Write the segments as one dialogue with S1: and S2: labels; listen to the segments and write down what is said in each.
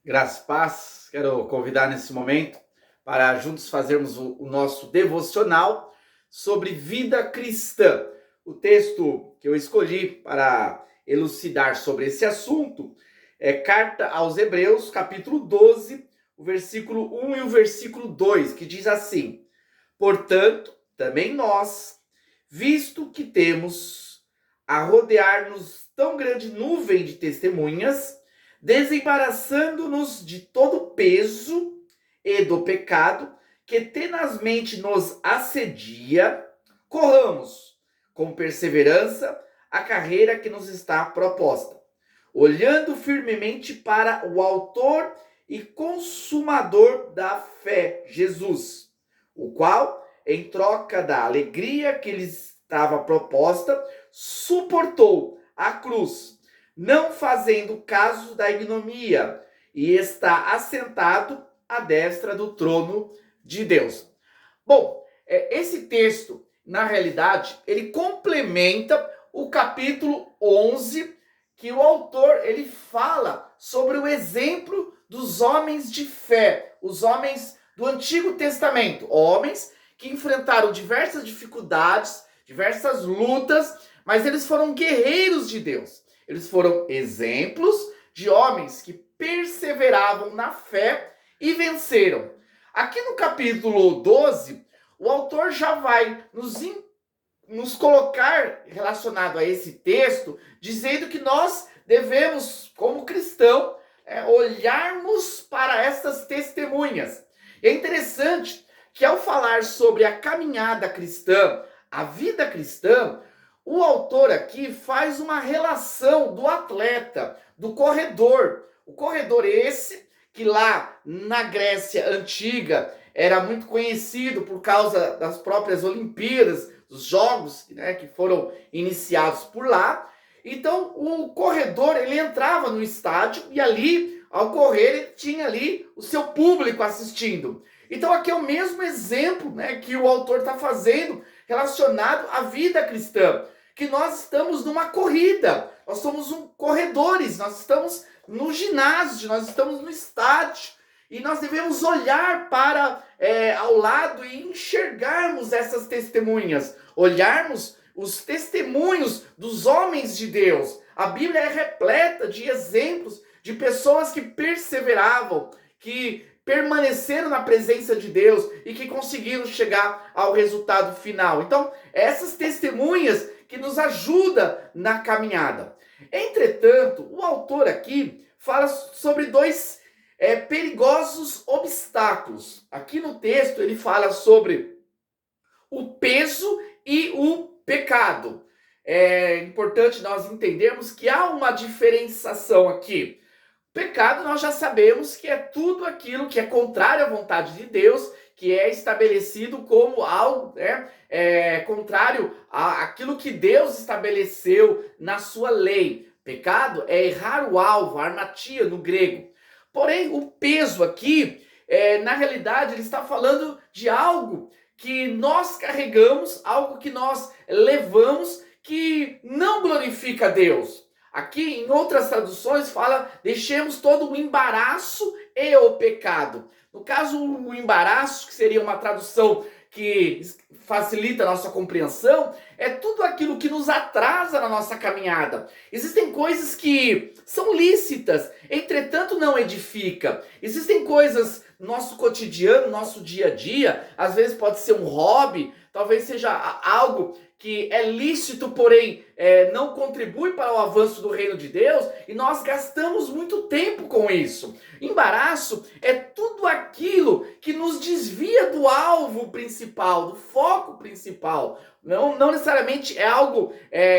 S1: Graça e paz, quero convidar nesse momento para juntos fazermos o nosso devocional sobre vida cristã. O texto que eu escolhi para elucidar sobre esse assunto é Carta aos Hebreus, capítulo 12, o versículo 1 e o versículo 2, que diz assim: Portanto, também nós, visto que temos a rodear-nos tão grande nuvem de testemunhas, desembaraçando-nos de todo o peso e do pecado que tenazmente nos assedia, corramos com perseverança a carreira que nos está proposta, olhando firmemente para o autor e consumador da fé, Jesus, o qual, em troca da alegria que lhe estava proposta, suportou a cruz, não fazendo caso da ignomia, e está assentado à destra do trono de Deus. Bom, esse texto, na realidade, ele complementa o capítulo 11, que o autor ele fala sobre o exemplo dos homens de fé, os homens do Antigo Testamento, homens que enfrentaram diversas dificuldades, diversas lutas, mas eles foram guerreiros de Deus. Eles foram exemplos de homens que perseveravam na fé e venceram. Aqui no capítulo 12, o autor já vai nos colocar relacionado a esse texto, dizendo que nós devemos, como cristão, olharmos para essas testemunhas. É interessante que ao falar sobre a caminhada cristã, a vida cristã, o autor aqui faz uma relação do atleta, do corredor. O corredor esse que lá na Grécia antiga era muito conhecido por causa das próprias Olimpíadas, dos jogos, né, que foram iniciados por lá. Então o corredor ele entrava no estádio e ali, ao correr, ele tinha ali o seu público assistindo. Então aqui é o mesmo exemplo, né, que o autor está fazendo relacionado à vida cristã, que nós estamos numa corrida, nós somos corredores, nós estamos no ginásio, nós estamos no estádio, e nós devemos olhar para ao lado e enxergarmos essas testemunhas, olharmos os testemunhos dos homens de Deus. A Bíblia é repleta de exemplos de pessoas que perseveravam, que permaneceram na presença de Deus e que conseguiram chegar ao resultado final. Então, essas testemunhas que nos ajudam na caminhada. Entretanto, o autor aqui fala sobre dois perigosos obstáculos. Aqui no texto ele fala sobre o peso e o pecado. É importante nós entendermos que há uma diferenciação aqui. Pecado nós já sabemos que é tudo aquilo que é contrário à vontade de Deus, que é estabelecido como algo contrário àquilo que Deus estabeleceu na sua lei. Pecado é errar o alvo, a armatia no grego. Porém, o peso aqui, na realidade, ele está falando de algo que nós carregamos, algo que nós levamos, que não glorifica a Deus. Aqui, em outras traduções, fala: deixemos todo o embaraço e o pecado. No caso, o embaraço, que seria uma tradução que facilita a nossa compreensão, é tudo aquilo que nos atrasa na nossa caminhada. Existem coisas que são lícitas, entretanto não edifica. Existem coisas no nosso cotidiano, no nosso dia a dia, às vezes pode ser um hobby, talvez seja algo que é lícito, porém não contribui para o avanço do reino de Deus, e nós gastamos muito tempo com isso. Embaraço é tudo aquilo que nos desvia do alvo principal, do foco principal. Não necessariamente é algo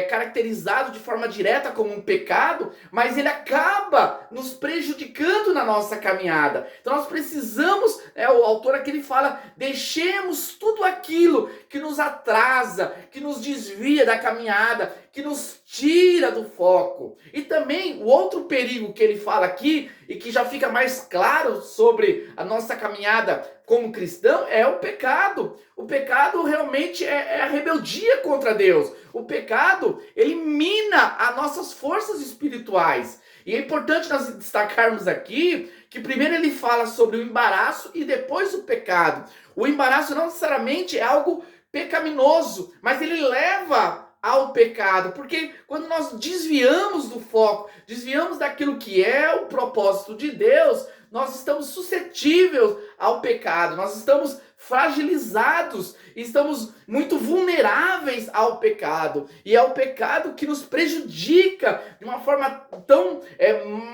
S1: caracterizado de forma direta como um pecado, mas ele acaba nos prejudicando na nossa caminhada. Então nós precisamos, o autor aqui ele fala: deixemos tudo aquilo que nos atrasa, que nos desvia da caminhada, que nos tira do foco. E também o outro perigo que ele fala aqui, e que já fica mais claro sobre a nossa caminhada como cristão, é o pecado. O pecado realmente é a rebeldia contra Deus. O pecado, ele mina as nossas forças espirituais. E é importante nós destacarmos aqui que primeiro ele fala sobre o embaraço e depois o pecado. O embaraço não necessariamente é algo pecaminoso, mas ele leva ao pecado, porque quando nós desviamos do foco, desviamos daquilo que é o propósito de Deus, nós estamos suscetíveis ao pecado, nós estamos fragilizados, estamos muito vulneráveis ao pecado, e é o pecado que nos prejudica de uma forma tão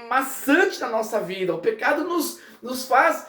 S1: maçante na nossa vida. O pecado nos faz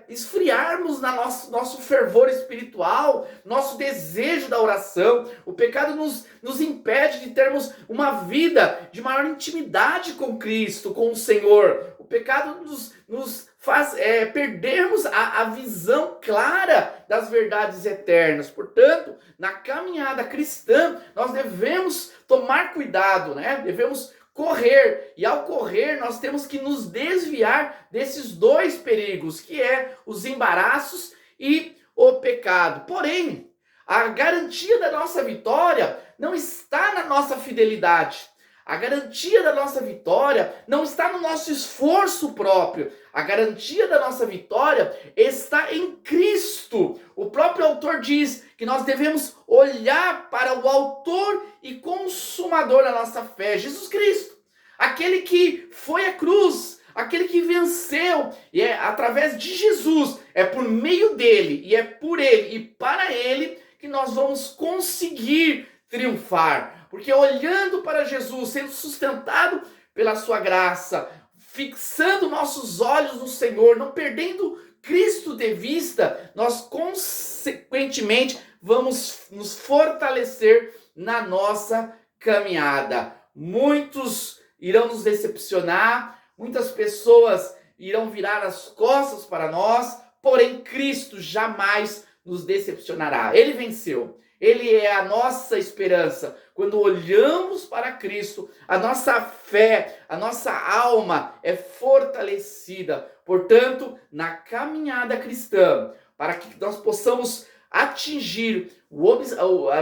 S1: esfriarmos na nosso fervor espiritual, nosso desejo da oração. O pecado nos impede de termos uma vida de maior intimidade com Cristo, com o Senhor. O pecado nos faz perdermos a visão clara das verdades eternas. Portanto, na caminhada cristã, nós devemos tomar cuidado, né? Devemos correr, e ao correr nós temos que nos desviar desses dois perigos, que é os embaraços e o pecado. Porém, a garantia da nossa vitória não está na nossa fidelidade. A garantia da nossa vitória não está no nosso esforço próprio. A garantia da nossa vitória está em Cristo. O próprio autor diz que nós devemos olhar para o autor e consumador da nossa fé, Jesus Cristo. Aquele que foi à cruz, aquele que venceu. E é através de Jesus, é por meio dele, e é por ele e para ele que nós vamos conseguir triunfar. Porque olhando para Jesus, sendo sustentado pela sua graça, fixando nossos olhos no Senhor, não perdendo Cristo de vista, nós consequentemente vamos nos fortalecer na nossa caminhada. Muitos irão nos decepcionar, muitas pessoas irão virar as costas para nós, porém Cristo jamais nos decepcionará. Ele venceu. Ele é a nossa esperança. Quando olhamos para Cristo, a nossa fé, a nossa alma é fortalecida. Portanto, na caminhada cristã, para que nós possamos atingir,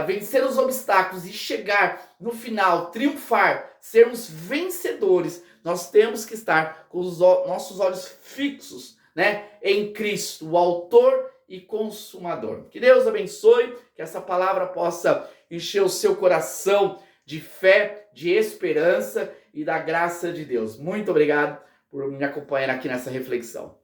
S1: vencer os obstáculos e chegar no final, triunfar, sermos vencedores, nós temos que estar com os nossos olhos fixos, né, em Cristo, o autor e consumador. Que Deus abençoe, que essa palavra possa encher o seu coração de fé, de esperança e da graça de Deus. Muito obrigado por me acompanhar aqui nessa reflexão.